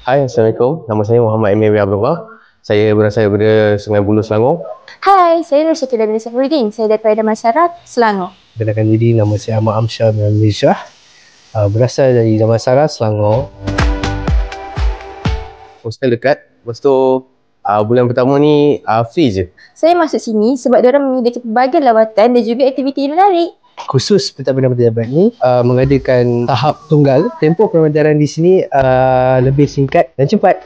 Hai, Assalamualaikum. Nama saya Muhammad Emir Abdullah. Saya berasal daripada Sungai Buloh, Selangor. Hai, saya Nur Syafidah bin Safruddin. Saya daripada Damansara, Selangor. Kenalkan diri, nama saya Ahmad Amsyar bin Malaysia. Berasal dari Damansara, Selangor. Hostel dekat. Lepas tu, bulan pertama ni free je. Saya masuk sini sebab diorang memiliki pelbagai lawatan dan juga aktiviti menarik. Khusus pentadbiran pejabat ni mengadakan tahap tunggal. Tempoh pembelajaran di sini lebih singkat dan cepat.